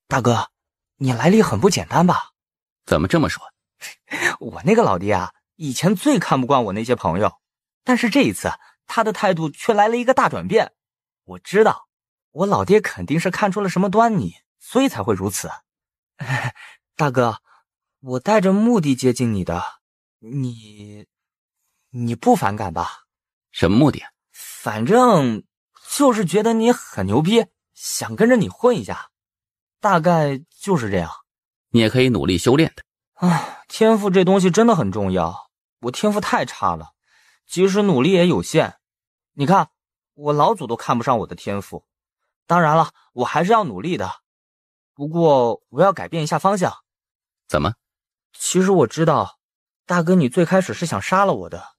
大哥，你来历很不简单吧？怎么这么说？我那个老爹啊，以前最看不惯我那些朋友，但是这一次他的态度却来了一个大转变。我知道，我老爹肯定是看出了什么端倪，所以才会如此。大哥，我带着目的接近你的，你不反感吧？什么目的？反正就是觉得你很牛逼，想跟着你混一下，大概就是这样。你也可以努力修炼的。天赋这东西真的很重要，我天赋太差了，即使努力也有限。你看，我老祖都看不上我的天赋。当然了，我还是要努力的，不过我要改变一下方向。怎么？其实我知道，大哥你最开始是想杀了我的，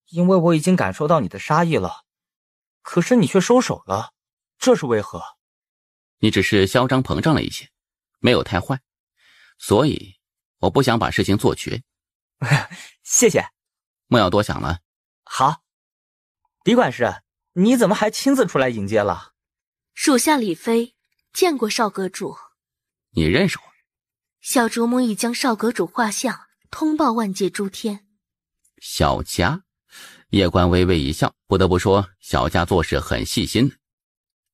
因为我已经感受到你的杀意了，可是你却收手了，这是为何？你只是嚣张膨胀了一些，没有太坏，所以我不想把事情做绝。谢谢。莫要多想了。好。李管事，你怎么还亲自出来迎接了？属下李飞，见过少阁主。你认识我？小主母已将少阁主画像通报万界诸天。小家？叶官微微一笑，不得不说小家做事很细心的。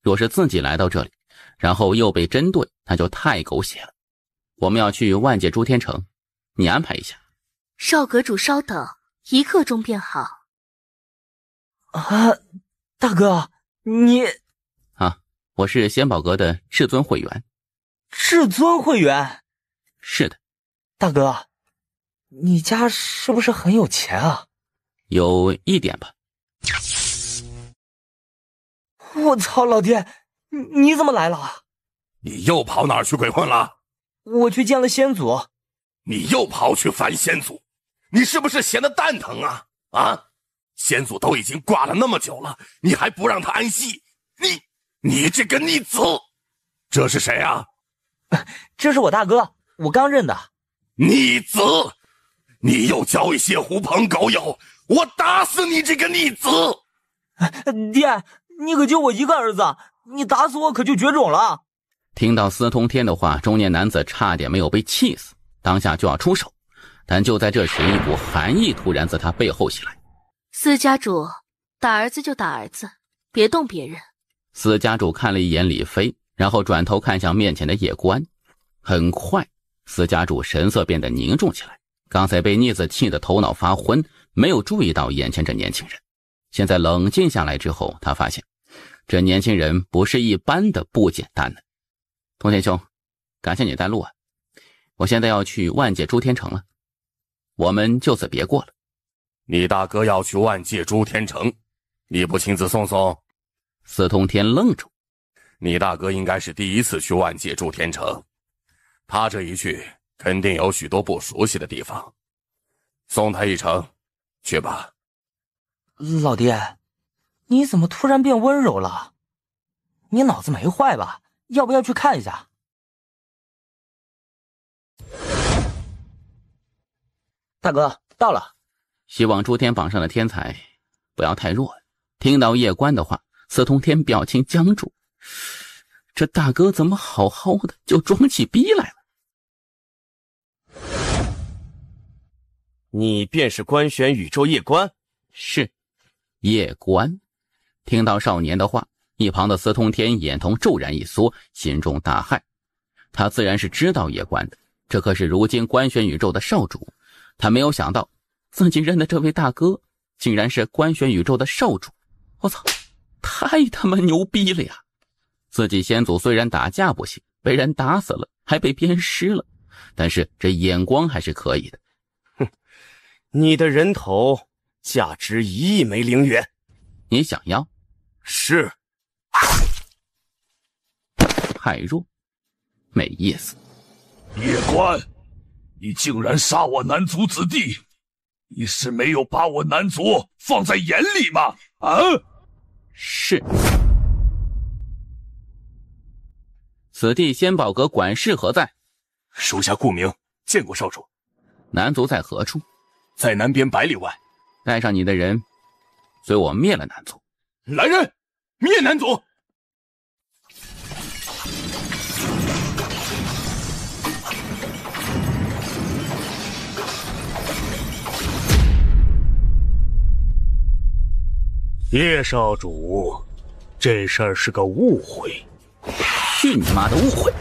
若是自己来到这里，然后又被针对，那就太狗血了。我们要去万界诸天城，你安排一下。少阁主稍等，1刻钟便好。大哥，你我是仙宝阁的至尊会员。至尊会员？是的。大哥，你家是不是很有钱啊？有一点吧。我操，老爹，你怎么来了？你又跑哪儿去鬼混了？我去见了先祖。你又跑去烦先祖？你是不是闲得蛋疼啊？先祖都已经挂了那么久了，你还不让他安息？你这个逆子！这是谁啊？这是我大哥，我刚认的。逆子！你又交一些狐朋狗友，我打死你这个逆子！爹，你可就我一个儿子，你打死我可就绝种了。听到司通天的话，中年男子差点没有被气死，当下就要出手，但就在这时，一股寒意突然自他背后袭来。司家主，打儿子就打儿子，别动别人。司家主看了一眼李飞，然后转头看向面前的叶官。很快，司家主神色变得凝重起来。刚才被逆子气得头脑发昏，没有注意到眼前这年轻人。现在冷静下来之后，他发现这年轻人不是一般的不简单呢。通天兄，感谢你带路啊！我现在要去万界诸天城了，我们就此别过了。你大哥要去万界诸天城，你不亲自送送？司通天愣住。你大哥应该是第一次去万界诸天城，他这一去肯定有许多不熟悉的地方，送他一程，去吧。老爹，你怎么突然变温柔了？你脑子没坏吧？要不要去看一下？大哥，到了。希望诸天榜上的天才不要太弱。听到叶官的话，司通天表情僵住。这大哥怎么好好的就装起逼来了？你便是官选宇宙叶官？是，叶官。听到少年的话，一旁的司通天眼瞳骤然一缩，心中大骇。他自然是知道叶官的，这可是如今官选宇宙的少主。他没有想到自己认的这位大哥竟然是官选宇宙的少主。我操，太他妈牛逼了呀！自己先祖虽然打架不行，被人打死了，还被鞭尸了，但是这眼光还是可以的。你的人头价值1亿枚灵元，你想要？是。太弱，没意思。叶官，你竟然杀我南族子弟，你是没有把我南族放在眼里吗？是。此地仙宝阁管事何在？属下顾明，见过少主。南族在何处？在南边100里外。带上你的人，随我灭了南族。来人，灭南族！叶少主，这事儿是个误会。去你妈的误会！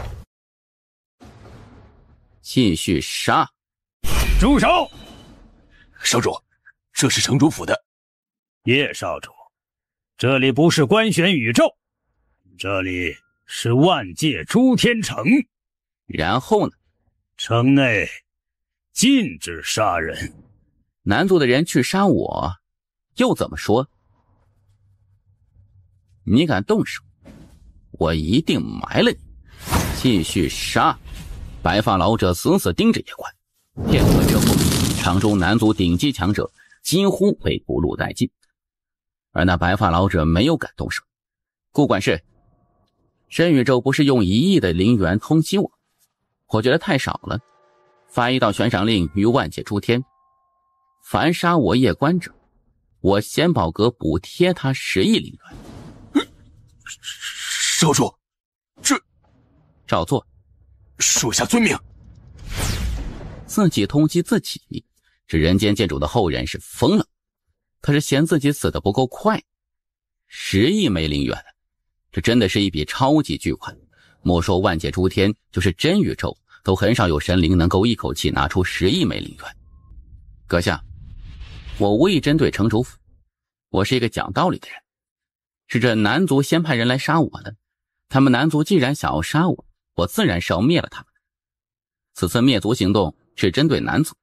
继续杀！住手！少主，这是城主府的。叶少主，这里不是官选宇宙，这里是万界诸天城。然后呢？城内禁止杀人。南族的人去杀我，又怎么说？你敢动手，我一定埋了你！继续杀！白发老者死死盯着叶关。片刻之后，场中南族顶级强者几乎被不露殆尽，而那白发老者没有敢动手。顾管事，申宇宙不是用1亿的灵元通缉我觉得太少了，发一道悬赏令于万界诸天，凡杀我叶关者，我仙宝阁补贴他10亿灵元。少主，这照做。属下遵命。自己通缉自己，这人间剑主的后人是疯了，可是嫌自己死得不够快。10亿枚灵元，这真的是一笔超级巨款。莫说万界诸天，就是真宇宙都很少有神灵能够一口气拿出10亿枚灵元。阁下，我无意针对城主府，我是一个讲道理的人。是这南族先派人来杀我的，他们南族既然想要杀我，我自然是要灭了他们。此次灭族行动是针对南族，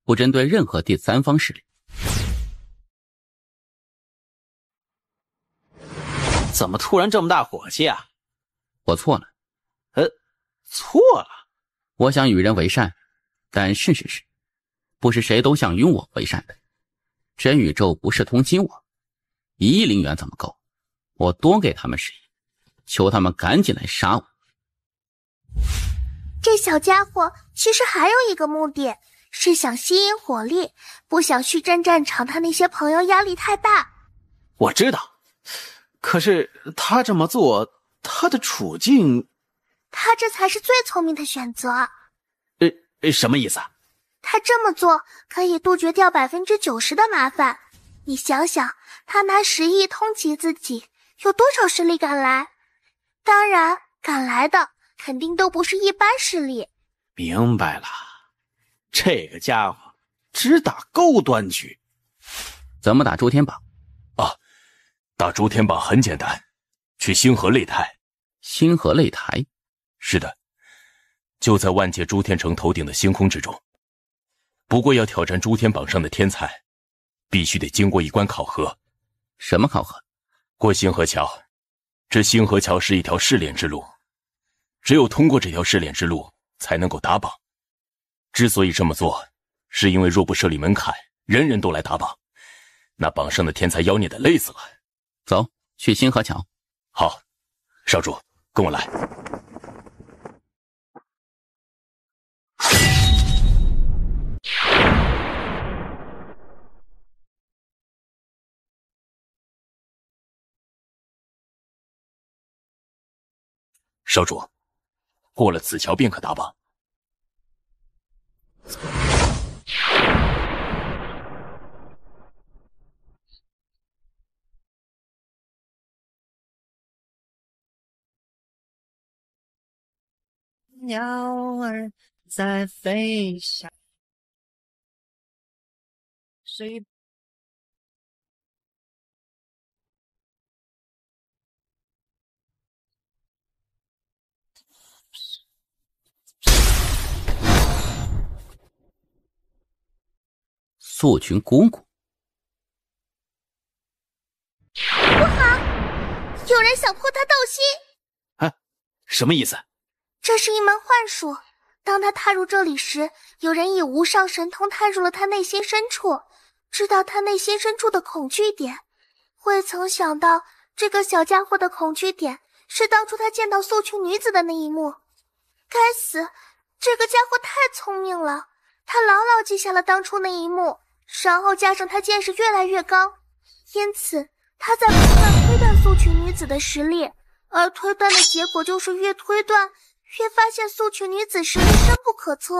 不针对任何第三方势力。怎么突然这么大火气啊？我错了。错了？我想与人为善，但事实是，不是谁都想与我为善的。真宇宙不是通缉我，1亿灵元怎么够？我多给他们10亿，求他们赶紧来杀我。这小家伙其实还有一个目的，是想吸引火力，不想续战战场，他那些朋友压力太大。我知道，可是他这么做，他的处境……他这才是最聪明的选择。什么意思啊？他这么做可以杜绝掉90%的麻烦。你想想，他拿10亿通缉自己，有多少势力敢来？当然，敢来的肯定都不是一般势力。明白了，这个家伙只打高端局。怎么打诸天榜？打诸天榜很简单，去星河擂台。星河擂台？是的，就在万界诸天城头顶的星空之中。不过要挑战诸天榜上的天才，必须得经过一关考核。什么考核？过星河桥。这星河桥是一条试炼之路，只有通过这条试炼之路才能够打榜。之所以这么做，是因为若不设立门槛，人人都来打榜，那榜上的天才妖孽得累死了。走，去星河桥。好，少主，跟我来。少主，过了此桥便可打榜。鸟儿在飞翔，谁？素群姑姑，不好，有人想破他斗心。什么意思？这是一门幻术，当他踏入这里时，有人以无上神通探入了他内心深处，知道他内心深处的恐惧点。未曾想到，这个小家伙的恐惧点是当初他见到素裙女子的那一幕。该死，这个家伙太聪明了，他牢牢记下了当初那一幕，然后加上他见识越来越高，因此他在不断推断素裙女子的实力，而推断的结果就是越推断越发现素裙女子实力深不可测。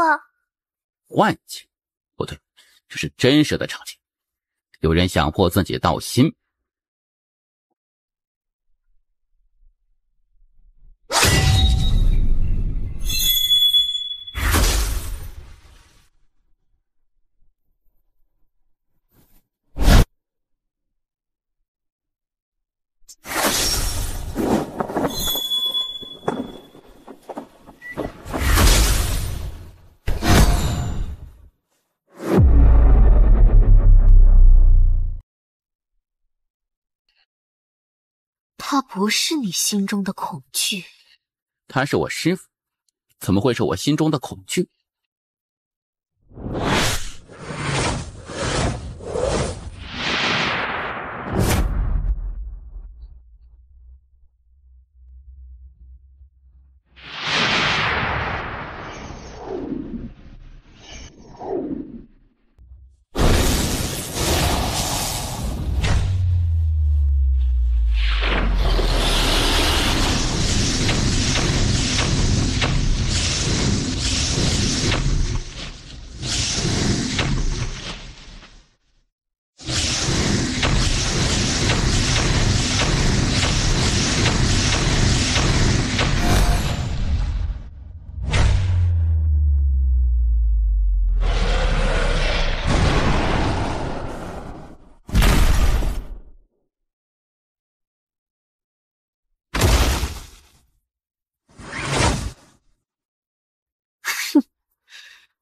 幻境？不对，这是真实的场景。有人想迫自己道心。他不是你心中的恐惧，他是我师父，怎么会是我心中的恐惧？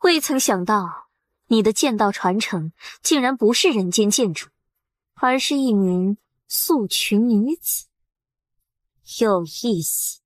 未曾想到，你的剑道传承竟然不是人间剑主，而是一名素裙女子，有意思。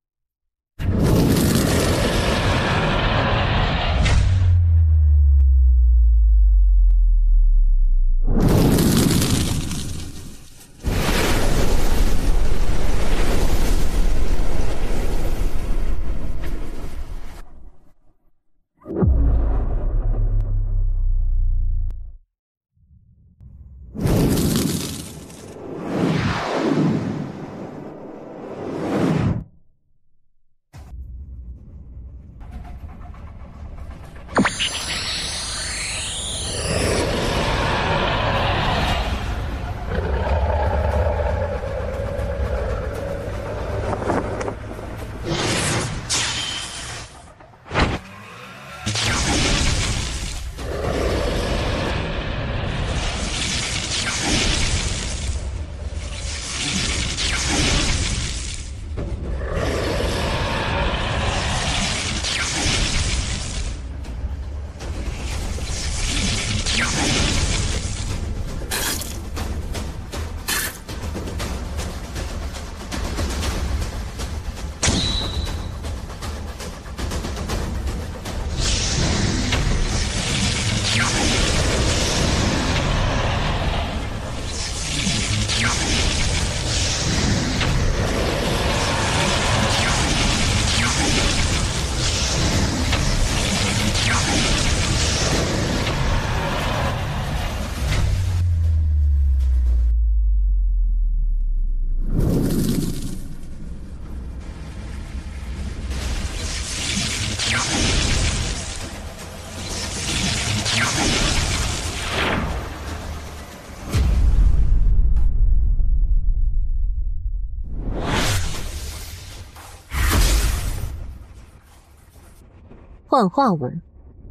幻化文，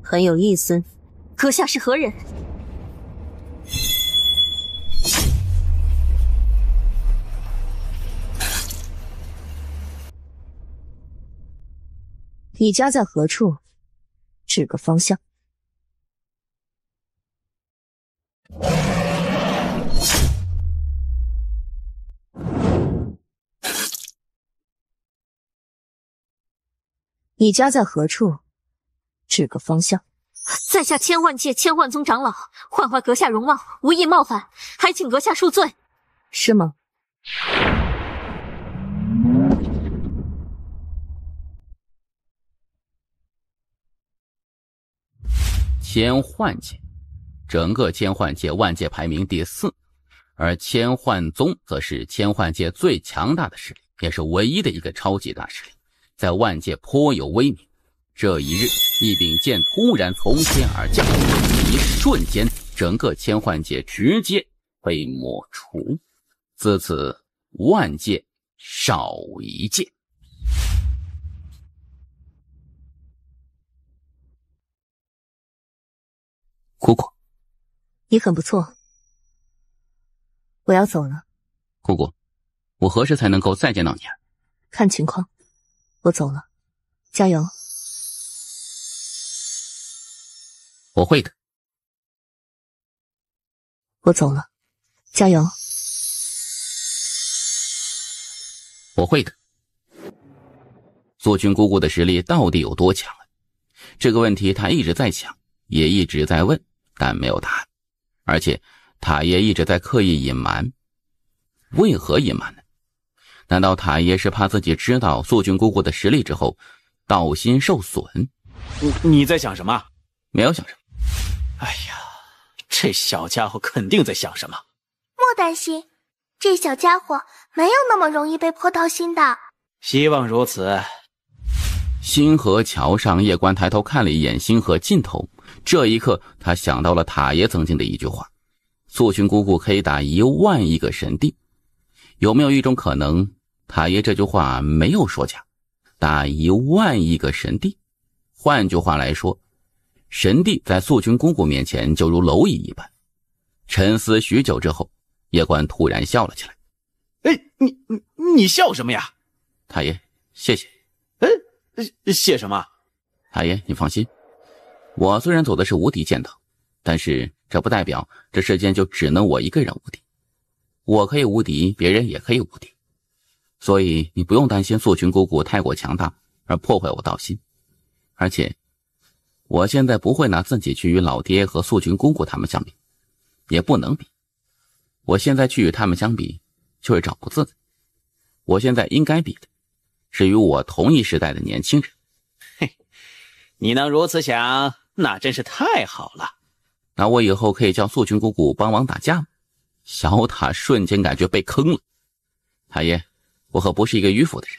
很有意思。阁下是何人？你家在何处？指个方向。你家在何处？指个方向。在下千幻界千幻宗长老，幻化阁下容貌，无意冒犯，还请阁下恕罪。是吗？千幻界，整个千幻界万界排名第4，而千幻宗则是千幻界最强大的势力，也是唯一的一个超级大势力。在万界颇有威名。这一日，一柄剑突然从天而降，一瞬间，整个千幻界直接被抹除，自此万界少一界。姑姑，你很不错，我要走了。姑姑，我何时才能够再见到你啊？看情况，我走了，加油。我会的。我走了，加油。我会的。素君姑姑的实力到底有多强啊？这个问题他一直在想，也一直在问，但没有答案。而且塔爷一直在刻意隐瞒。为何隐瞒呢？难道塔爷是怕自己知道素君姑姑的实力之后道心受损？你在想什么？没有想什么。哎呀，这小家伙肯定在想什么。莫担心，这小家伙没有那么容易被破道心的。希望如此。星河桥上，叶关抬头看了一眼星河尽头，这一刻他想到了塔爷曾经的一句话：素君姑姑可以打10000亿个神帝。有没有一种可能，塔爷这句话没有说假，打10000亿个神帝？换句话来说，神帝在素君姑姑面前就如蝼蚁一般。沉思许久之后，叶关突然笑了起来。哎，你笑什么呀？塔爷，谢谢。谢什么？塔爷，你放心，我虽然走的是无敌剑道，但是这不代表这世间就只能我一个人无敌。我可以无敌，别人也可以无敌。所以你不用担心素君姑姑太过强大而破坏我道心。而且我现在不会拿自己去与老爹和素君姑姑他们相比，也不能比。我现在去与他们相比，就是找不自在。我现在应该比的是与我同一时代的年轻人。嘿，你能如此想，那真是太好了。那我以后可以叫素君姑姑帮忙打架吗？小塔瞬间感觉被坑了。塔爷，我可不是一个迂腐的人。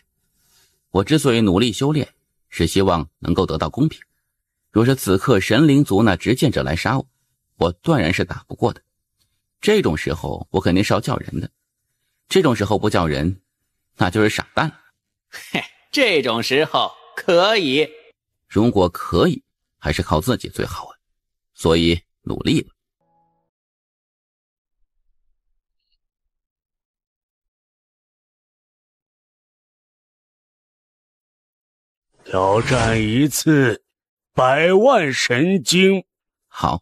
我之所以努力修炼，是希望能够得到公平。若是此刻神灵族那执剑者来杀我，我断然是打不过的。这种时候我肯定是要叫人的，这种时候不叫人，那就是傻蛋了。嘿，这种时候可以。如果可以，还是靠自己最好啊。所以努力吧。挑战一次100万神经。好。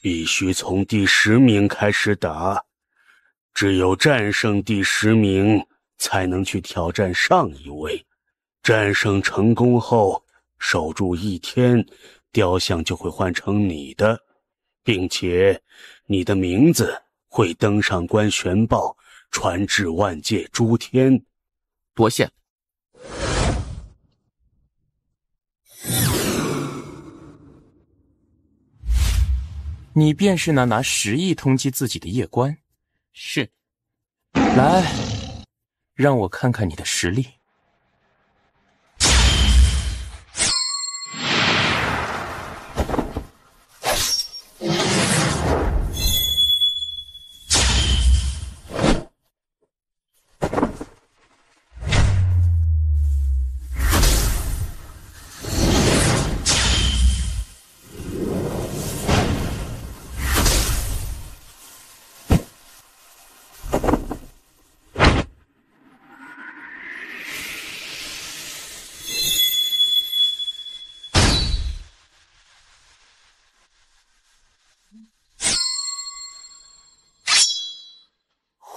必须从第10名开始打，只有战胜第10名才能去挑战上一位。战胜成功后，守住1天，雕像就会换成你的，并且你的名字会登上官玄报，传至万界诸天。多谢了。你便是那拿10亿通缉自己的叶关？是。来，让我看看你的实力。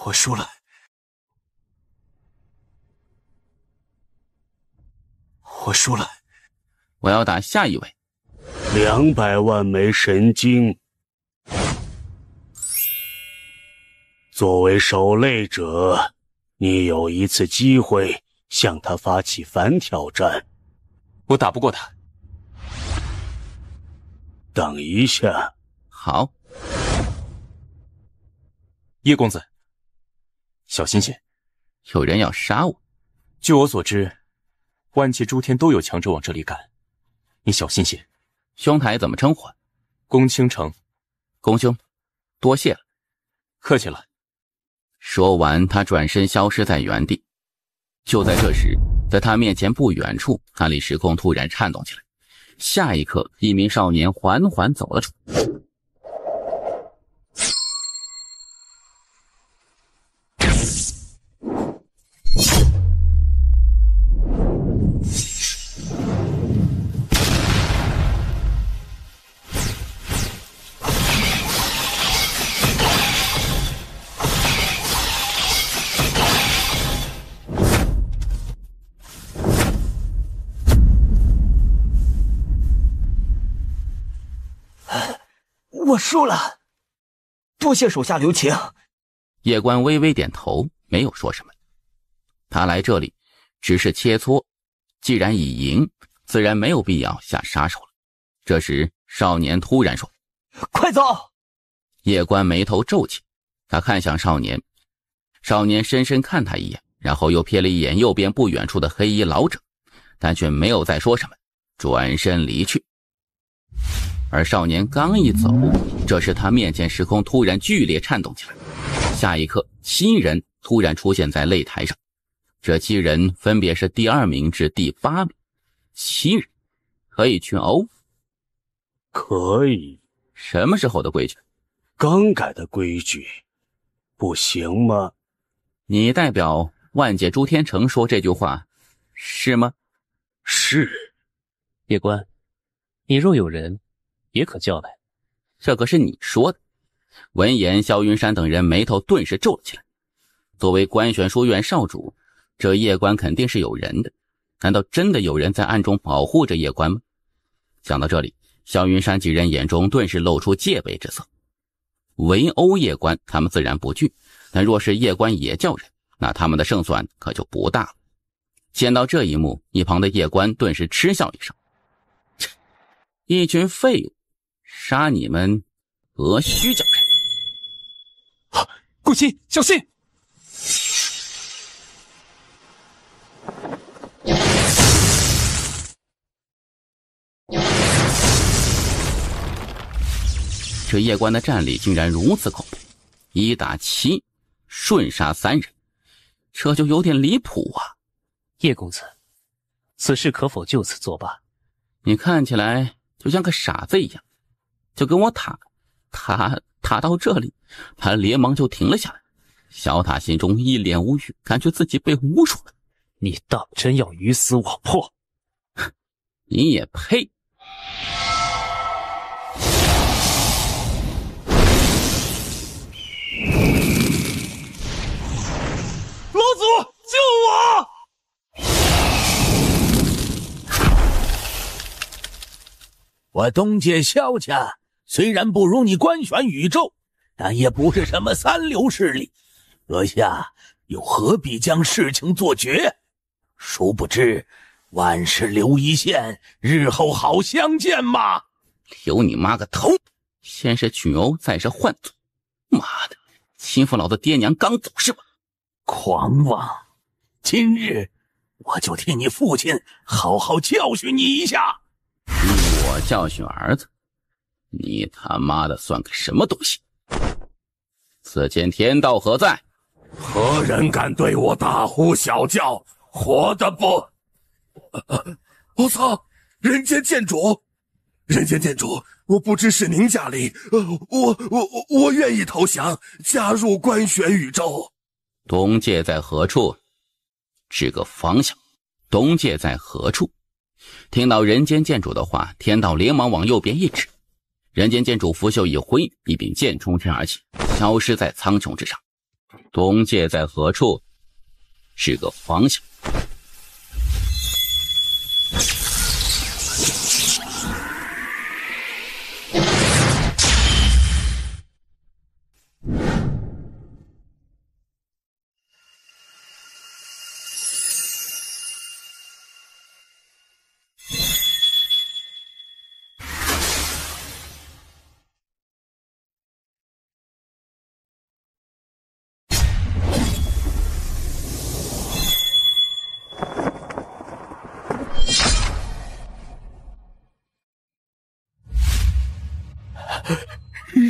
我输了，我输了。我要打下一位。200万枚神经。作为守擂者，你有一次机会向他发起反挑战。我打不过他。等一下。好。叶公子，小心些，有人要杀我。据我所知，万界诸天都有强者往这里赶，你小心些。兄台怎么称呼？宫倾城。宫兄，多谢了。客气了。说完，他转身消失在原地。就在这时，在他面前不远处，那里时空突然颤动起来。下一刻，一名少年缓缓走了出来。我输了，多谢手下留情。叶关微微点头，没有说什么。他来这里只是切磋，既然已赢，自然没有必要下杀手了。这时少年突然说：快走！叶关眉头皱起，他看向少年，少年深深看他一眼，然后又瞥了一眼右边不远处的黑衣老者，但却没有再说什么，转身离去。而少年刚一走，这时他面前时空突然剧烈颤动起来。下一刻，7人突然出现在擂台上，这7人分别是第2名至第8名。7人可以群殴？可以。什么时候的规矩？刚改的规矩，不行吗？你代表万界诸天城说这句话，是吗？是。叶关，你若有人，也可叫来。这可是你说的。闻言，萧云山等人眉头顿时皱了起来。作为官选书院少主，这叶关肯定是有人的。难道真的有人在暗中保护着叶关吗？想到这里，萧云山几人眼中顿时露出戒备之色。围殴叶关，他们自然不惧，但若是叶关也叫人，那他们的胜算可就不大了。见到这一幕，一旁的叶关顿时嗤笑一声：一群废物，杀你们何须叫人？顾七，小心！这叶关的战力竟然如此恐怖，1打7，瞬杀3人，这就有点离谱啊！叶公子，此事可否就此作罢？你看起来就像个傻子一样，就跟我塔到这里，他连忙就停了下来。小塔心中一脸无语，感觉自己被侮辱了。你当真要鱼死网破？你也配！老祖，救我！我东界萧家虽然不如你官选宇宙，但也不是什么3流势力，阁下又何必将事情做绝？殊不知万事留一线，日后好相见嘛！留你妈个头！先是群殴，再是换罪，妈的，欺负老子爹娘刚走是吧？狂妄！今日我就替你父亲好好教训你一下。我教训儿子，你他妈的算个什么东西？此间天道何在？何人敢对我大呼小叫？活的不？我操！人间剑主，人间剑主，我不知是您驾临，我愿意投降，加入官选宇宙。东界在何处？指个方向。东界在何处？听到人间剑主的话，天道连忙往右边一指。人间剑主拂袖一挥，一柄剑冲天而起，消失在苍穹之上。东界在何处？指个方向。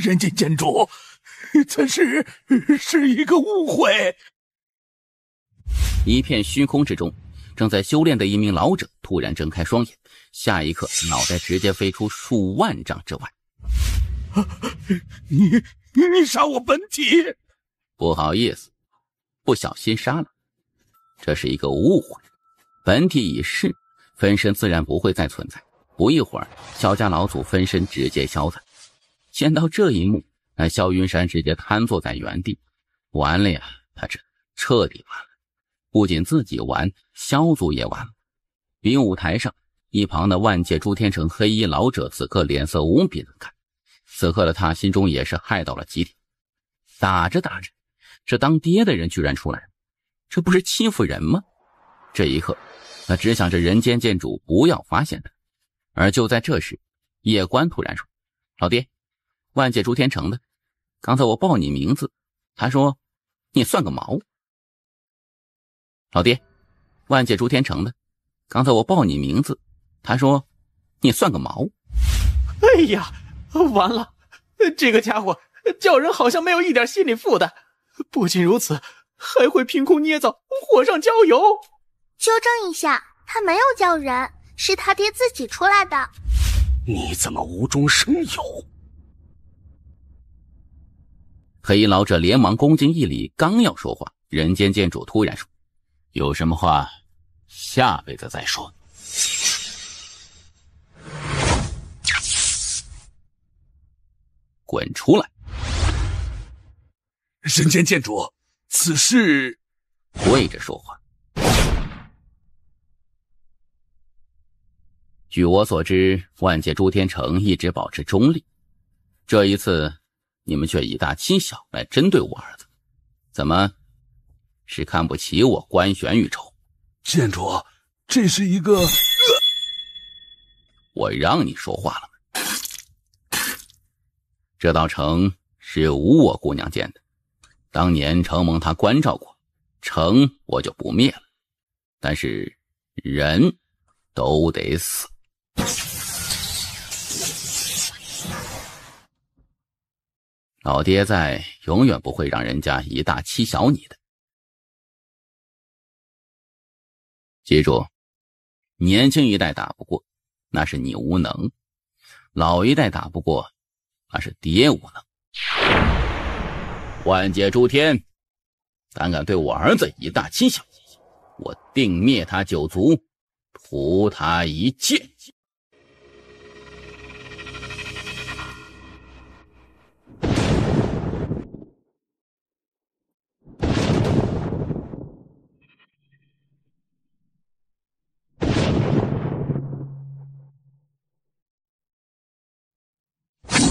人间监主，此事是一个误会。一片虚空之中，正在修炼的一名老者突然睁开双眼，下一刻脑袋直接飞出数万丈之外。你杀我本体？不好意思，不小心杀了。这是一个误会，本体已逝，分身自然不会再存在。不一会儿，萧家老祖分身直接消散。见到这一幕，那萧云山直接瘫坐在原地。完了呀，他这彻底完了。不仅自己完，萧族也完了。比武台上，一旁的万界朱天成黑衣老者此刻脸色无比难看。此刻的他心中也是害到了极点。打着打着，这当爹的人居然出来了，这不是欺负人吗？这一刻，他只想着人间剑主不要发现他。而就在这时，叶关突然说：“老爹，万界朱天成的，刚才我报你名字，他说你算个毛。”老爹，万界朱天成的，刚才我报你名字，他说你算个毛。哎呀，完了，这个家伙叫人好像没有一点心理负担，不仅如此，还会凭空捏造火上浇油。纠正一下，他没有叫人，是他爹自己出来的。你怎么无中生有？黑衣老者连忙恭敬一礼，刚要说话，人间剑主突然说：“有什么话下辈子再说。”滚出来！人间剑主，此事跪着说话。据我所知，万界朱天成一直保持中立，这一次你们却以大欺小来针对我儿子，怎么是看不起我关玄玉州？剑主，这是一个……我让你说话了吗？这道城是无我姑娘建的，当年承蒙她关照过，城我就不灭了，但是人都得死。老爹在，永远不会让人家以大欺小你的。记住，年轻一代打不过，那是你无能；老一代打不过，那是爹无能。万界诸天，胆敢对我儿子以大欺小，我定灭他九族，屠他一切。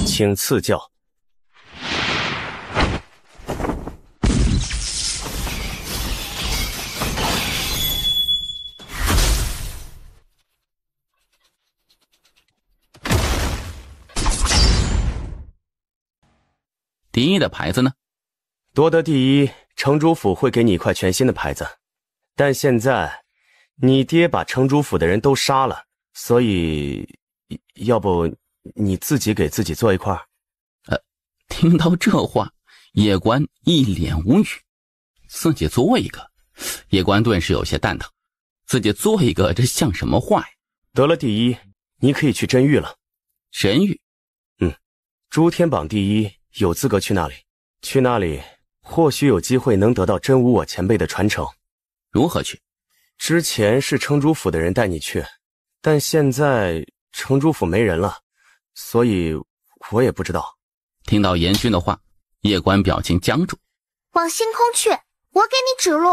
请赐教。第一的牌子呢？夺得第一，城主府会给你一块全新的牌子。但现在，你爹把城主府的人都杀了，所以，要不你自己给自己做一块？听到这话，叶关一脸无语。自己做一个，叶关顿时有些蛋疼。自己做一个，这像什么话呀？得了第一，你可以去真域了。真域？诸天榜第一，有资格去那里。去那里，或许有机会能得到真无我前辈的传承。如何去？之前是城主府的人带你去，但现在城主府没人了，所以我也不知道。听到严军的话，叶关表情僵住。往星空去，我给你指路。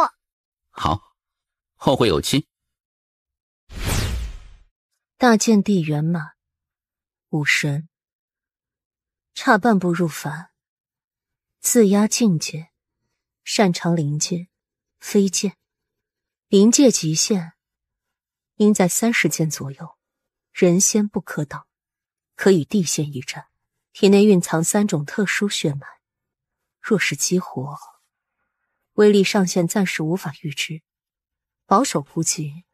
好，后会有期。大剑地圆满，武神，差半步入凡，自压境界，擅长灵界、飞剑。灵界极限应在30剑左右，人仙不可挡，可与地仙一战。体内蕴藏3种特殊血脉，若是激活，威力上限暂时无法预知。保守估计，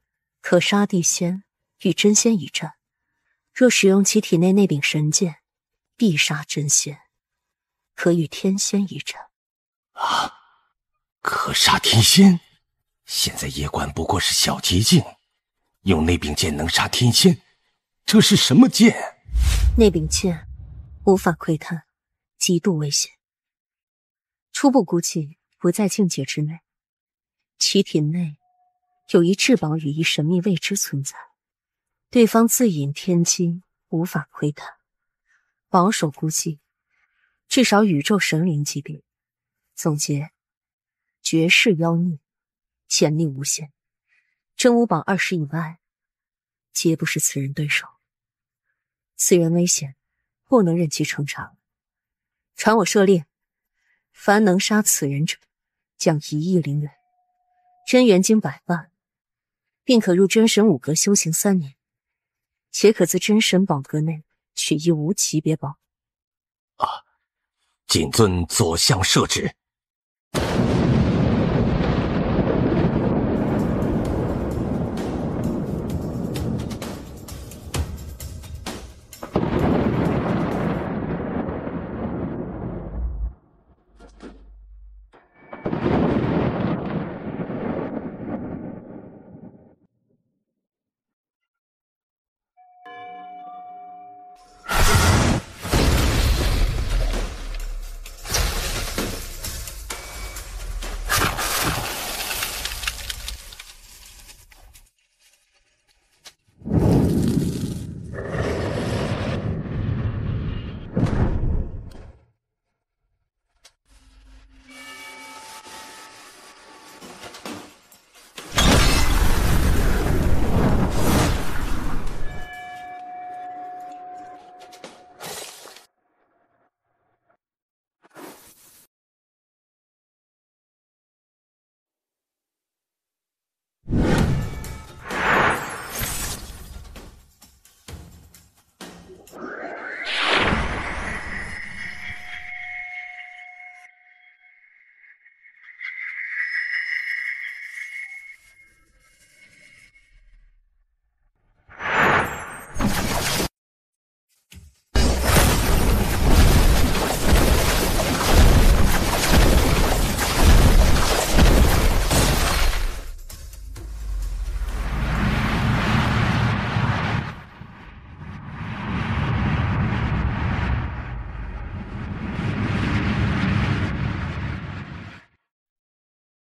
可杀地仙与真仙一战。若使用其体内那柄神剑，必杀真仙，可与天仙一战。啊，可杀天仙？现在叶关不过是小捷径，用那柄剑能杀天仙，这是什么剑？那柄剑无法窥探，极度危险。初步估计不在境界之内，其体内有一至宝与一神秘未知存在，对方自引天机，无法窥探。保守估计至少宇宙神灵级别。总结：绝世妖孽，潜力无限，真武榜20以外皆不是此人对手。此人危险，不能任其成长。传我设令，凡能杀此人者，将1亿灵元，真元金100万，并可入真神5阁修行3年，且可自真神宝阁内取一无级别宝。谨遵左相圣旨。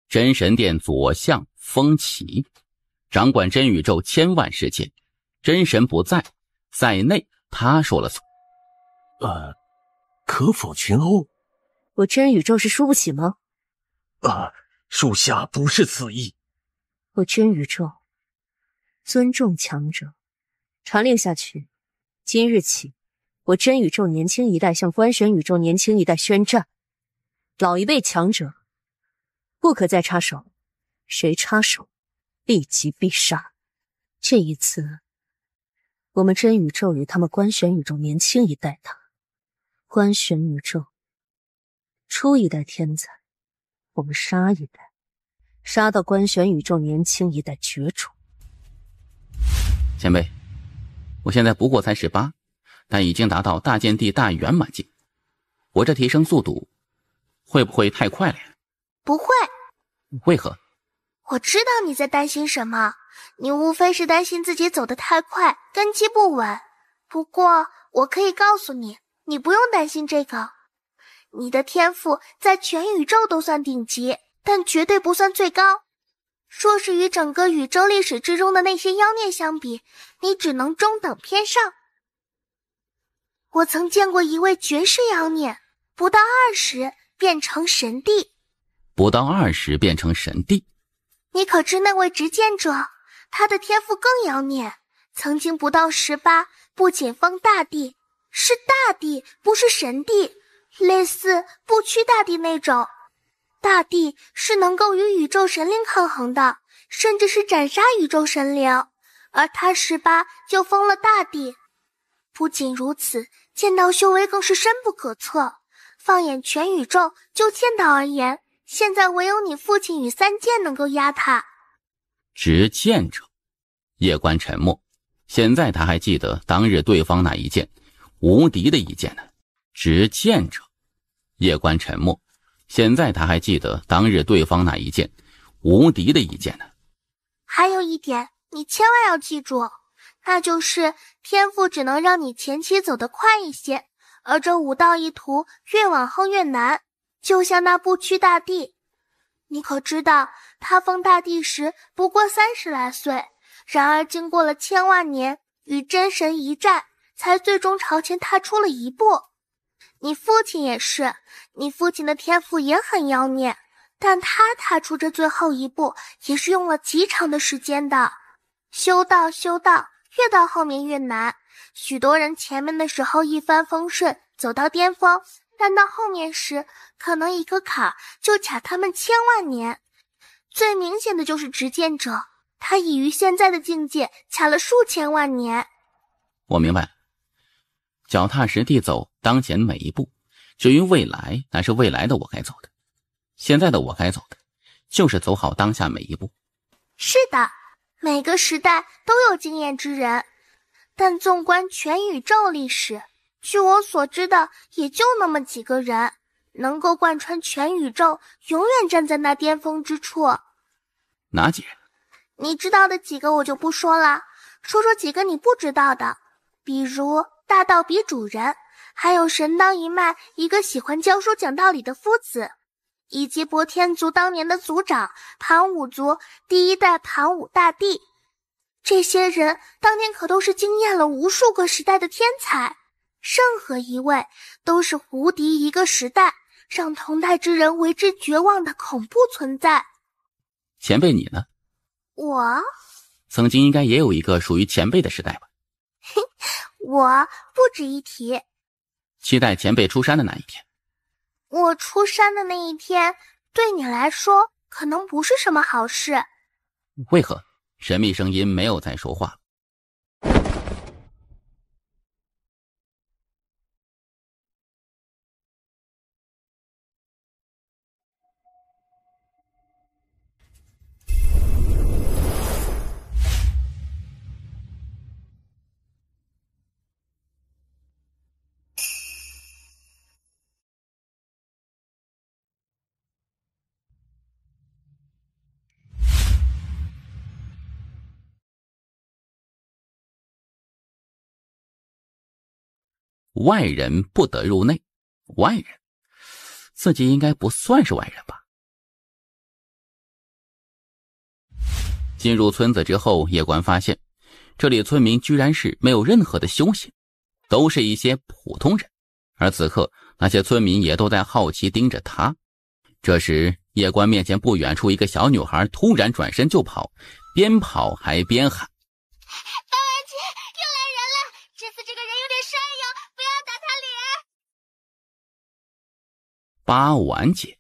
真神殿左相风起，掌管真宇宙千万世界，真神不在，在内他说了算。可否群殴？我真宇宙是输不起吗？属下不是此意。我真宇宙尊重强者，传令下去，今日起，我真宇宙年轻一代向官选宇宙年轻一代宣战，老一辈强者不可再插手，谁插手立即必杀。这一次我们真宇宙与他们官选宇宙年轻一代打。官选宇宙出一代天才，我们杀一代，杀到官选宇宙年轻一代绝种。前辈，我现在不过才18，但已经达到大剑帝大圆满境，我这提升速度会不会太快了呀？不会。为何？我知道你在担心什么，你无非是担心自己走得太快，根基不稳。不过我可以告诉你，你不用担心这个。你的天赋在全宇宙都算顶级，但绝对不算最高。若是与整个宇宙历史之中的那些妖孽相比，你只能中等偏上。我曾见过一位绝世妖孽，不到20变成神帝。不到20变成神帝？你可知那位执剑者，他的天赋更妖孽，曾经不到18不仅封大帝，是大帝不是神帝，类似不屈大帝那种。大帝是能够与宇宙神灵抗衡的，甚至是斩杀宇宙神灵，而他18就封了大帝。不仅如此，剑道修为更是深不可测。放眼全宇宙，就剑道而言，现在唯有你父亲与3剑能够压他。执剑者。叶关沉默，现在他还记得当日对方那一剑，无敌的一剑呢。执剑者，叶关沉默，现在他还记得当日对方那一剑，无敌的一剑呢。还有一点，你千万要记住，那就是天赋只能让你前期走得快一些，而这武道一途越往后越难，就像那不屈大帝。你可知道，他封大帝时不过30来岁，然而经过了千万年，与真神一战，才最终朝前踏出了一步。你父亲也是，你父亲的天赋也很妖孽，但他踏出这最后一步，也是用了极长的时间的。修道，越到后面越难。许多人前面的时候一帆风顺，走到巅峰，但到后面时，可能一个坎就卡他们千万年。最明显的就是执剑者，他已于现在的境界卡了数千万年。我明白，脚踏实地走当前每一步，至于未来，那是未来的我该走的，现在的我该走的就是走好当下每一步。是的，每个时代都有经验之人，但纵观全宇宙历史，据我所知的也就那么几个人能够贯穿全宇宙，永远站在那巅峰之处。哪几人？你知道的几个我就不说了，说说几个你不知道的，比如大道比主人，还有神道一脉一个喜欢教书讲道理的夫子，以及博天族当年的族长盘武族第1代盘武大帝。这些人当年可都是惊艳了无数个时代的天才，任何一位都是无敌一个时代，让同代之人为之绝望的恐怖存在。前辈你呢？我曾经应该也有一个属于前辈的时代吧？我不值一提。期待前辈出山的那一天。我出山的那一天，对你来说可能不是什么好事。为何？神秘声音没有再说话了。外人不得入内，外人，自己应该不算是外人吧？进入村子之后，叶关发现这里村民居然是没有任何的修行，都是一些普通人，而此刻那些村民也都在好奇盯着他。这时叶关面前不远处一个小女孩突然转身就跑，边跑还边喊：八丸姐，又来人了，这次这个人有点山羊，不要打他脸。八丸姐，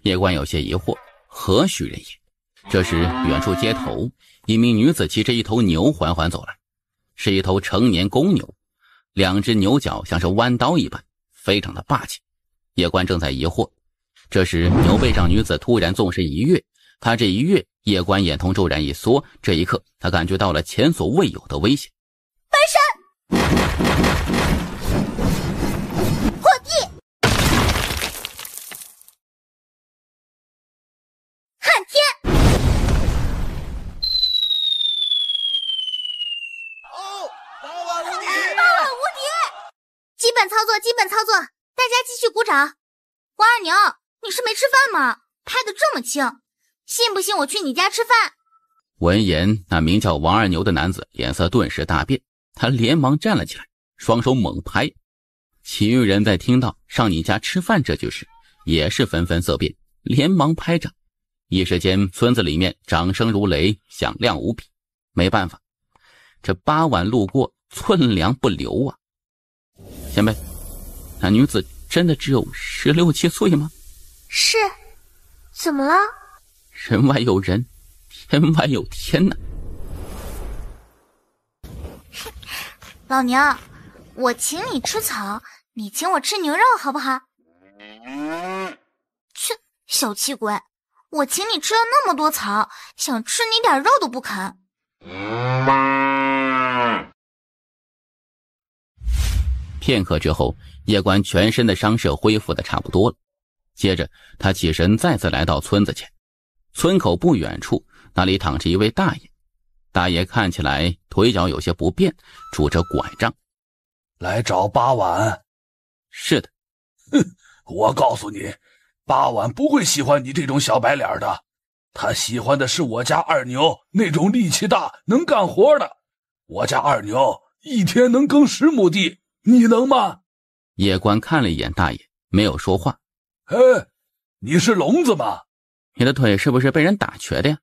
叶关有些疑惑，何许人也？这时远处街头一名女子骑着一头牛缓缓走来，是一头成年公牛，2只牛角像是弯刀一般，非常的霸气。叶关正在疑惑，这时牛背上女子突然纵身一跃，她这一跃，叶关眼瞳骤然一缩，这一刻他感觉到了前所未有的危险。翻身破地撼天，八万无敌！基本操作，基本操作，大家继续鼓掌。王二牛，你是没吃饭吗？拍得这么轻，信不信我去你家吃饭？闻言，那名叫王二牛的男子脸色顿时大变，他连忙站了起来，双手猛拍。其余人在听到上你家吃饭这句时，也是纷纷色变，连忙拍掌。一时间村子里面掌声如雷，响亮无比。没办法，这8碗路过，寸粮不留啊。前辈，那女子真的只有16、17岁吗？是，怎么了？人外有人，天外有天呐。老娘，我请你吃草，你请我吃牛肉好不好？切，小气鬼，我请你吃了那么多草，想吃你点肉都不肯。片刻之后，叶关全身的伤势恢复的差不多了。接着他起身再次来到村子前，村口不远处那里躺着一位大爷，大爷看起来腿脚有些不便，拄着拐杖。来找八碗？是的。哼，我告诉你，八碗不会喜欢你这种小白脸的，他喜欢的是我家二牛那种力气大能干活的。我家二牛一天能耕10亩地，你能吗？叶关看了一眼大爷，没有说话。你是聋子吗？你的腿是不是被人打瘸的呀？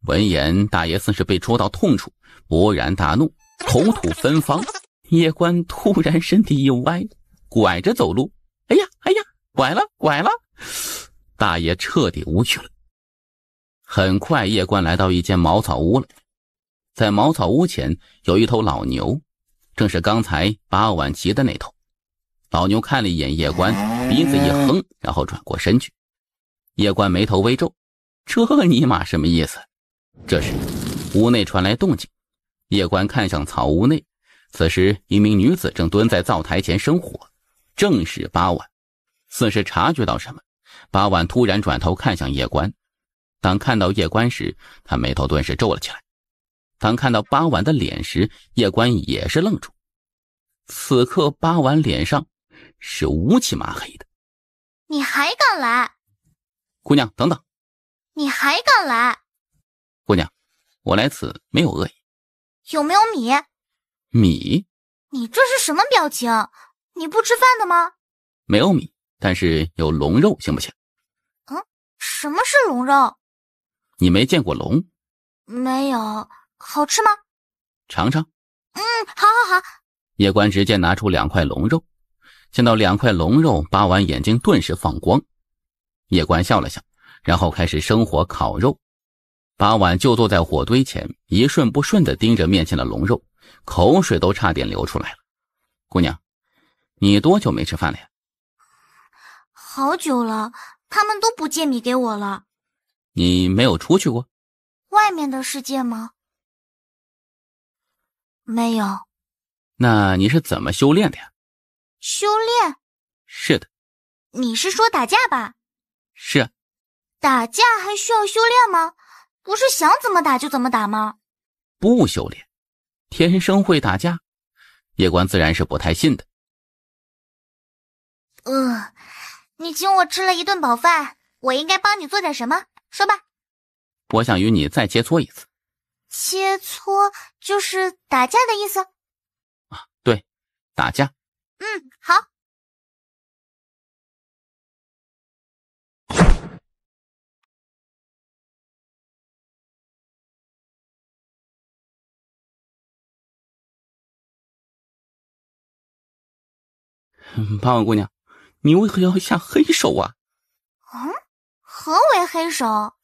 闻言，大爷似是被戳到痛处，勃然大怒，口吐芬芳。叶关突然身体一歪，拐着走路。哎呀，拐了！大爷彻底无趣了。很快，叶关来到一间茅草屋了。在茅草屋前有一头老牛，正是刚才八碗骑的那头。老牛看了一眼叶关，鼻子一哼，然后转过身去。叶关眉头微皱，这尼玛什么意思？这时屋内传来动静，叶关看向草屋内，此时一名女子正蹲在灶台前生火，正是八碗。似是察觉到什么，八碗突然转头看向叶关。当看到叶关时，他眉头顿时皱了起来。当看到八碗的脸时，叶关也是愣住。此刻八碗脸上是乌漆麻黑的。你还敢来？姑娘，等等。你还敢来？姑娘，我来此没有恶意。有没有米？米？你这是什么表情？你不吃饭的吗？没有米，但是有龙肉，行不行？什么是龙肉？你没见过龙？没有。好吃吗？尝尝。好。叶关直接拿出2块龙肉，见到2块龙肉，八碗眼睛顿时放光。叶关笑了笑，然后开始生火烤肉。八碗就坐在火堆前，一瞬不瞬地盯着面前的龙肉，口水都差点流出来了。姑娘，你多久没吃饭了呀？好久了，他们都不借米给我了。你没有出去过？外面的世界吗？没有。那你是怎么修炼的呀？修炼？是的。你是说打架吧？是啊。打架还需要修炼吗？不是想怎么打就怎么打吗？不修炼，天生会打架？叶关自然是不太信的。你请我吃了一顿饱饭，我应该帮你做点什么？说吧。我想与你再切磋一次。切磋就是打架的意思？对，打架。好。八碗姑娘，你为何要下黑手啊？何为黑手？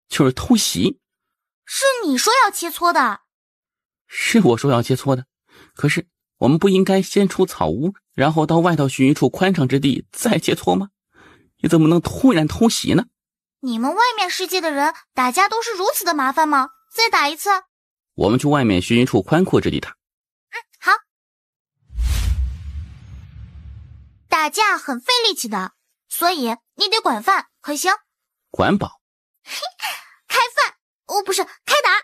就是偷袭。是你说要切磋的。是我说要切磋的，可是我们不应该先出草屋，然后到外头寻一处宽敞之地再切磋吗？你怎么能突然偷袭呢？你们外面世界的人打架都是如此的麻烦吗？再打一次。我们去外面寻一处宽阔之地打。好。打架很费力气的，所以你得管饭，可行？管饱。开饭，不是开打。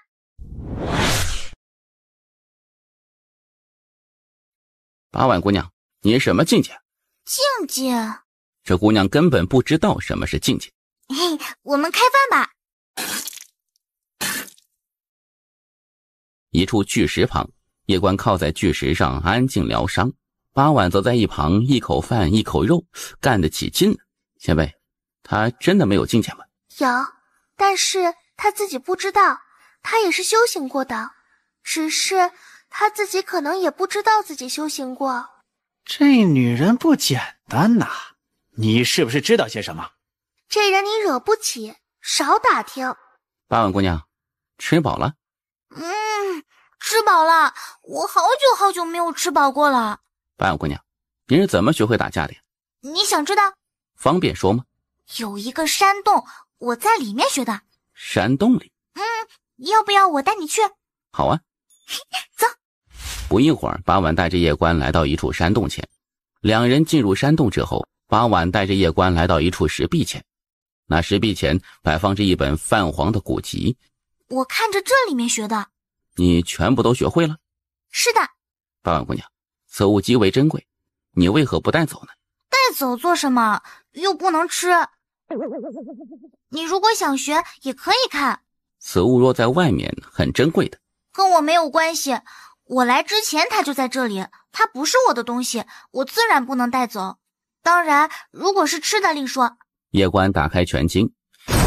八碗姑娘，你什么境界？境界？这姑娘根本不知道什么是境界。我们开饭吧。一处巨石旁，叶关靠在巨石上安静疗伤，八碗则在一旁一口饭一口肉，干得起劲呢。前辈，他真的没有境界吗？有，但是他自己不知道，他也是修行过的，只是他自己可能也不知道自己修行过。这女人不简单呐，你是不是知道些什么？这人你惹不起，少打听。八碗姑娘，吃饱了？吃饱了，我好久没有吃饱过了。八碗姑娘，你是怎么学会打架的呀？你想知道？方便说吗？有一个山洞，我在里面学的。山洞里？要不要我带你去？好啊。走。不一会儿，八碗带着叶关来到一处山洞前，两人进入山洞之后，八婉带着叶关来到一处石壁前，那石壁前摆放着一本泛黄的古籍。我看着这里面学的。你全部都学会了？是的。八婉姑娘，此物极为珍贵，你为何不带走呢？带走做什么？又不能吃。你如果想学也可以看。此物若在外面很珍贵的。跟我没有关系，我来之前它就在这里，它不是我的东西，我自然不能带走。当然，如果是吃的另说。叶关打开拳经，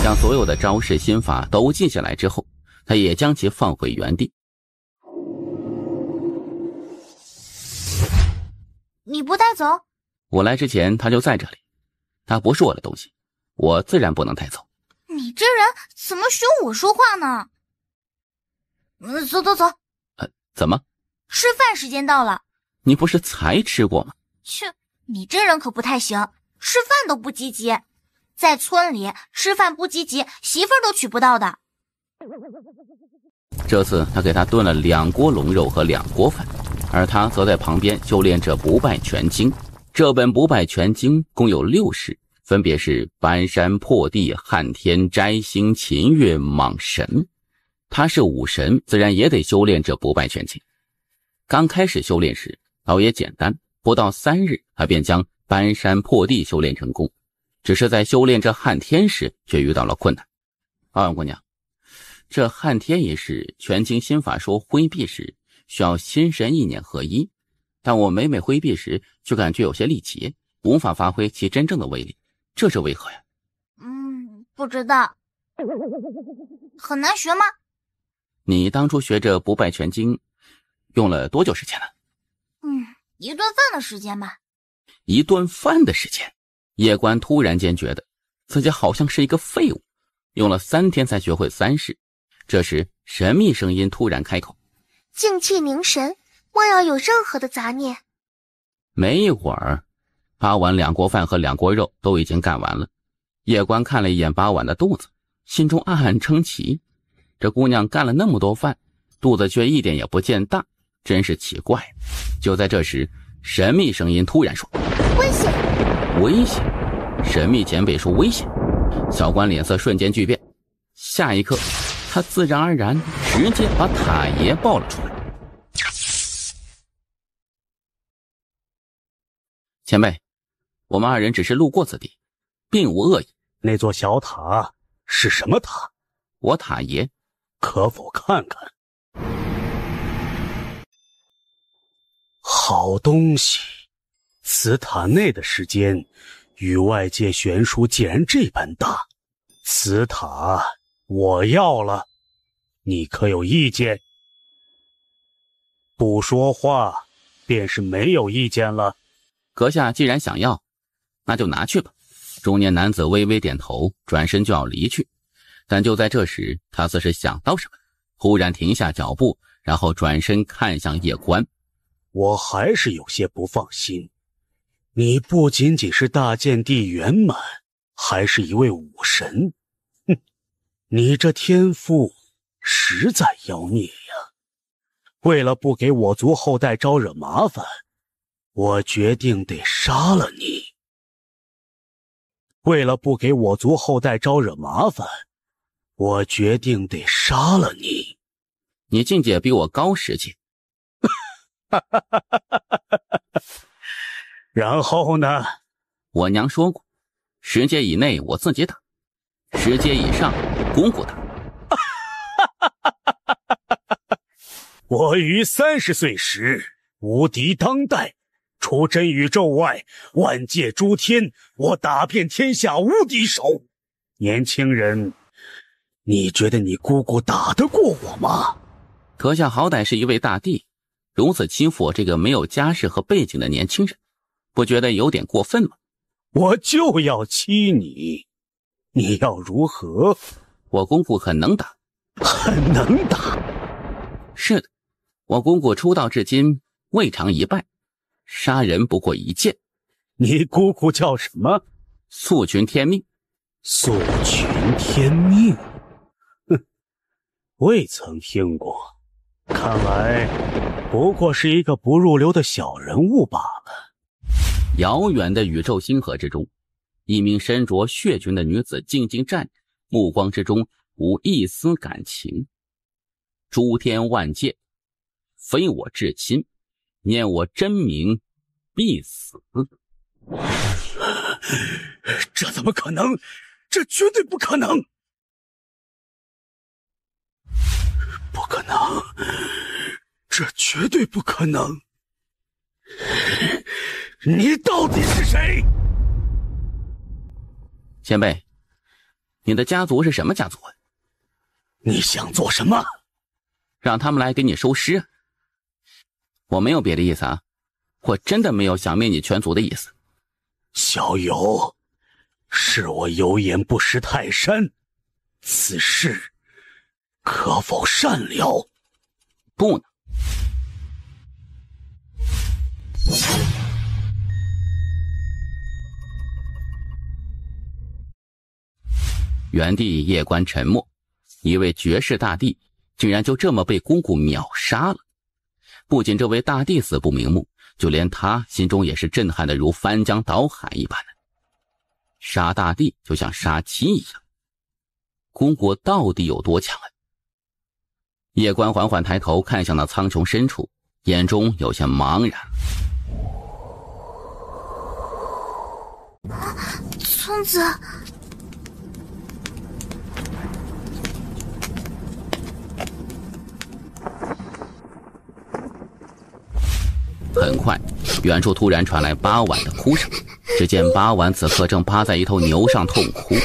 将所有的招式心法都记下来之后，他也将其放回原地。你不带走？我来之前他就在这里，他不是我的东西，我自然不能带走。你这人怎么学我说话呢？走走走。怎么？吃饭时间到了。你不是才吃过吗？切，你这人可不太行，吃饭都不积极。在村里吃饭不积极，媳妇儿都娶不到的。这次他给他炖了2锅龙肉和2锅饭，而他则在旁边修炼着不败拳经。这本不败拳经共有6式，分别是搬山破地、撼天摘星、秦月蟒神。他是武神，自然也得修炼这不败拳经。刚开始修炼时倒也简单，不到3日他便将搬山破地修炼成功，只是在修炼这撼天时却遇到了困难。八婉姑娘，这撼天一式拳经心法说挥臂时需要心神意念合一，但我每挥臂时却感觉有些力竭，无法发挥其真正的威力，这是为何呀？不知道。很难学吗？你当初学这不败拳经用了多久时间呢？一顿饭的时间吧。一顿饭的时间？叶关突然间觉得自己好像是一个废物，用了3天才学会3式。这时神秘声音突然开口：静气凝神，莫要有任何的杂念。没一会儿，八碗2锅饭和2锅肉都已经干完了。叶关看了一眼八碗的肚子，心中暗暗称奇，这姑娘干了那么多饭，肚子却一点也不见大，真是奇怪。就在这时，神秘声音突然说：危险！危险！神秘前辈说危险。小关脸色瞬间巨变，下一刻他自然而然直接把塔爷抱了出来。前辈，我们2人只是路过此地，并无恶意。那座小塔是什么塔？我塔爷。可否看看？好东西！此塔内的时间与外界悬殊竟然这般大，此塔我要了，你可有意见？不说话便是没有意见了。阁下既然想要，那就拿去吧。中年男子微微点头，转身就要离去。但就在这时，他似是想到什么，忽然停下脚步，然后转身看向叶关。我还是有些不放心，你不仅仅是大剑帝圆满，还是一位武神。你这天赋实在妖孽呀！为了不给我族后代招惹麻烦，我决定得杀了你。为了不给我族后代招惹麻烦，我决定得杀了你。你境界比我高10阶。然后呢？我娘说过，10阶以内我自己打，10阶以上姑姑打。我于30岁时无敌当代，除真宇宙外，万界诸天，我打遍天下无敌手。年轻人，你觉得你姑姑打得过我吗？阁下好歹是一位大帝，如此欺负我这个没有家世和背景的年轻人，不觉得有点过分吗？我就要欺你，你要如何？我姑姑很能打。很能打？是的，我姑姑出道至今未尝一败，杀人不过一剑。你姑姑叫什么？素群天命。素群天命？哼，未曾听过，看来不过是一个不入流的小人物罢了。遥远的宇宙星河之中，一名身着血裙的女子静静站，目光之中无一丝感情。诸天万界，非我至亲，念我真名，必死。这怎么可能？这绝对不可能！不可能！这绝对不可能！你到底是谁？前辈，你的家族是什么家族？你想做什么？让他们来给你收尸。我没有别的意思啊，我真的没有想灭你全族的意思。小友，是我有眼不识泰山，此事可否善了？不呢。原地夜观沉默，一位绝世大帝竟然就这么被姑姑秒杀了。不仅这位大帝死不瞑目，就连他心中也是震撼的如翻江倒海一般的。杀大帝就像杀鸡一样，姑姑到底有多强啊？夜观缓缓抬头看向那苍穹深处，眼中有些茫然。村子，很快，远处突然传来八婉的哭声。只见八婉此刻正趴在一头牛上痛哭，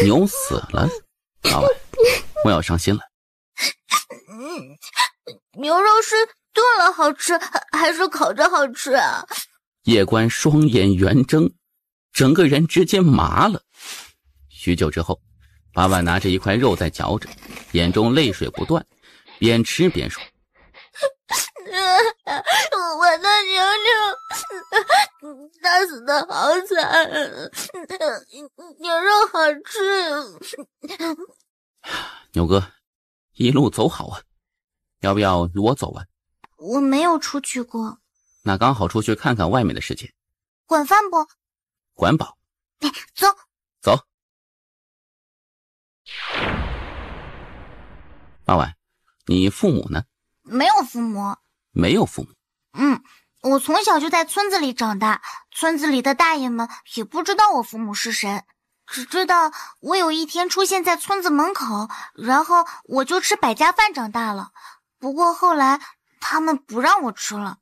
牛死了。八婉，我要伤心了。牛肉是炖了好吃，还是烤着好吃啊？夜观双眼圆睁，整个人直接麻了。许久之后，八婉拿着一块肉在嚼着，眼中泪水不断，边吃边说：我的牛牛，他死的好惨，牛肉好吃。牛哥，一路走好啊，要不要与我走啊？我没有出去过。那刚好出去看看外面的世界。管饭不？管饱。走。走。八婉，你父母呢？没有父母。没有父母。我从小就在村子里长大，村子里的大爷们也不知道我父母是谁，只知道我有一天出现在村子门口，然后我就吃百家饭长大了。不过后来他们不让我吃了。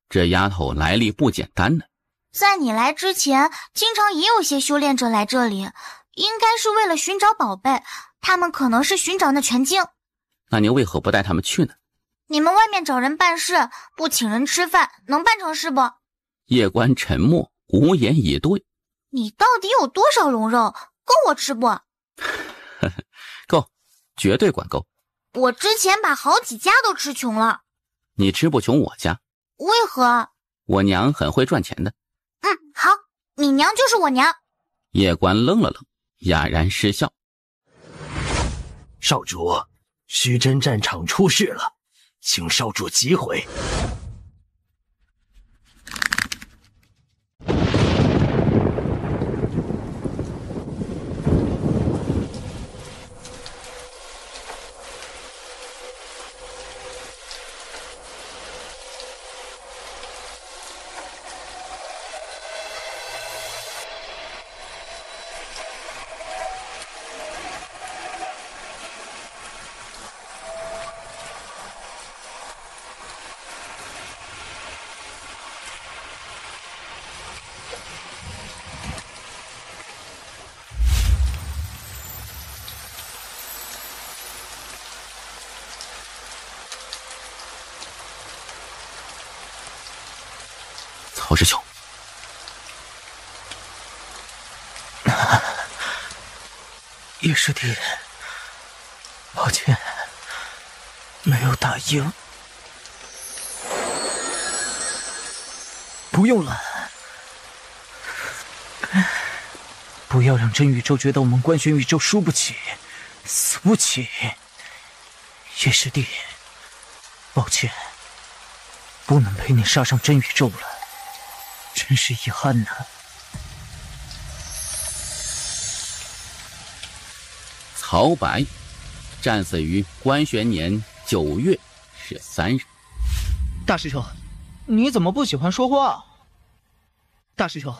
这丫头来历不简单呢。在你来之前，经常也有些修炼者来这里，应该是为了寻找宝贝，他们可能是寻找那全境。那你为何不带他们去呢？你们外面找人办事，不请人吃饭，能办成事不？夜观沉默，无言以对。你到底有多少龙肉？够我吃不？够，绝对管够。我之前把好几家都吃穷了。你吃不穷我家。为何？我娘很会赚钱的。好，你娘就是我娘。夜观愣了愣，哑然失笑。少主，虚真战场出事了，请少主急回。曹师兄，叶师弟，抱歉，没有打赢。不用了，不要让真宇宙觉得我们官宣宇宙输不起，死不起。叶师弟，抱歉，不能陪你杀上真宇宙了。真真是遗憾呐。曹白，战死于官玄年9月13日。大师兄，你怎么不喜欢说话？大师兄，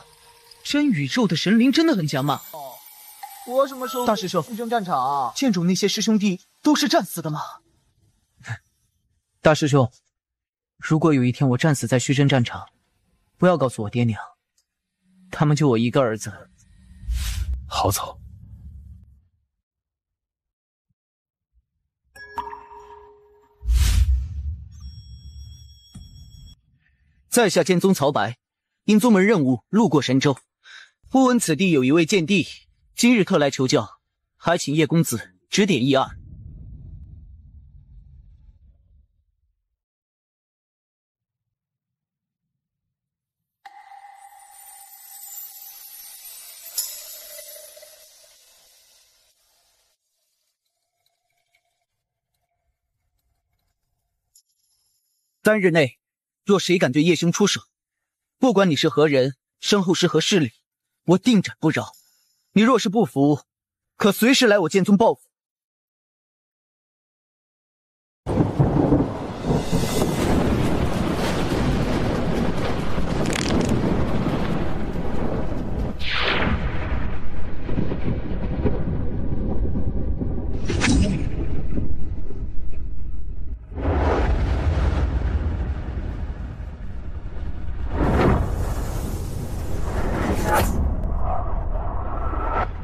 真宇宙的神灵真的很强吗？我什么时候？大师兄，虚征战场，剑主那些师兄弟都是战死的吗？大师兄，如果有一天我战死在虚征战场，不要告诉我爹娘，他们就我一个儿子。好走。在下剑宗曹白，因宗门任务路过神州，忽闻此地有一位剑帝，今日特来求教，还请叶公子指点一二。3日内，若谁敢对叶兄出手，不管你是何人，身后是何势力，我定斩不饶。你若是不服，可随时来我剑宗报复。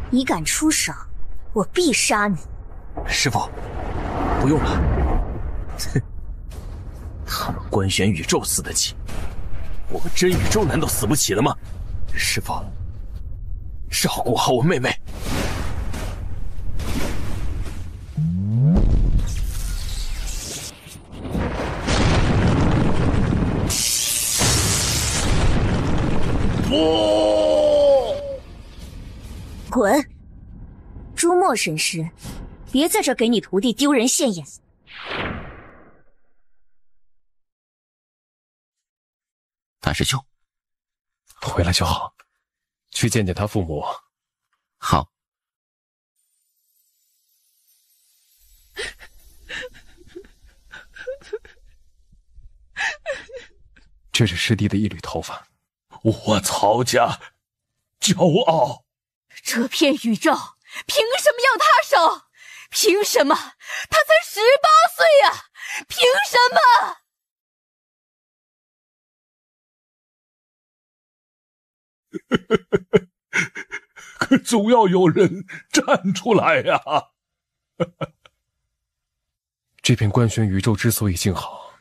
你敢出手，我必杀你！师父，不用了。哼，他们官玄宇宙死得起，我们真宇宙难道死不起了吗？师父，照顾好我妹妹。不！滚！朱墨神师，别在这给你徒弟丢人现眼。大师兄，回来就好，去见见他父母。好。这是师弟的一缕头发，我曹家骄傲。这片宇宙凭什么要他守？凭什么？他才18岁呀！凭什么？可总要有人站出来呀！这片官玄宇宙之所以静好，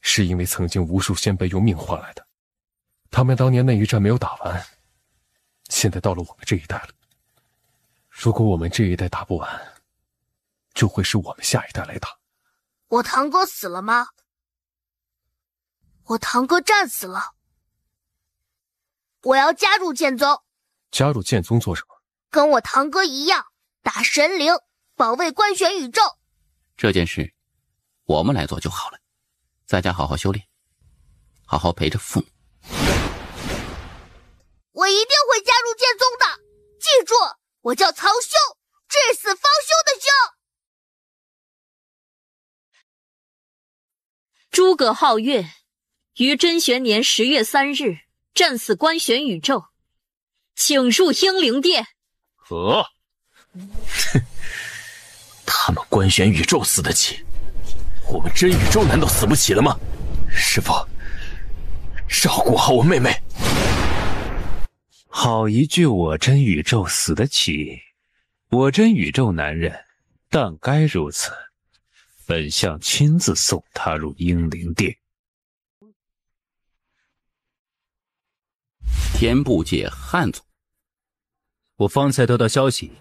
是因为曾经无数先辈用命换来的。他们当年那一战没有打完，现在到了我们这一代了。如果我们这一代打不完，就会是我们下一代来打。我堂哥死了吗？我堂哥战死了。我要加入剑宗。加入剑宗做什么？跟我堂哥一样，打神灵，保卫官玄宇宙。这件事我们来做就好了，在家好好修炼，好好陪着父母。我一定会加入剑宗的，记住，我叫曹修，至死方休的休。诸葛皓月于真玄年10月3日战死官玄宇宙，请入英灵殿。哼，他们官玄宇宙死得起，我们真宇宙难道死不起了吗？师父，照顾好我妹妹。好一句我真宇宙死得起，我真宇宙男人，但该如此。本相亲自送他入英灵殿。天部界汉族，我方才得到消息，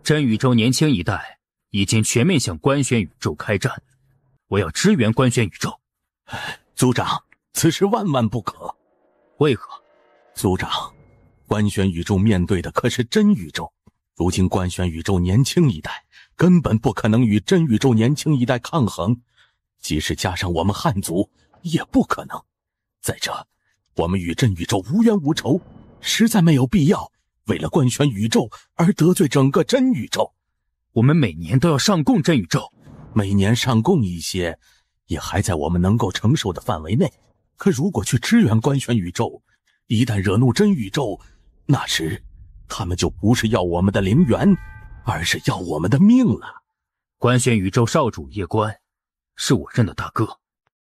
真宇宙年轻一代已经全面向官玄宇宙开战，我要支援官玄宇宙。族长，此事万万不可。为何？族长，官玄宇宙面对的可是真宇宙，如今官玄宇宙年轻一代根本不可能与真宇宙年轻一代抗衡，即使加上我们汉族也不可能。再者，我们与真宇宙无冤无仇，实在没有必要为了官宣宇宙而得罪整个真宇宙。我们每年都要上供真宇宙，每年上供一些，也还在我们能够承受的范围内。可如果去支援官宣宇宙，一旦惹怒真宇宙，那时他们就不是要我们的灵元，而是要我们的命了。官宣宇宙少主叶关，是我认的大哥。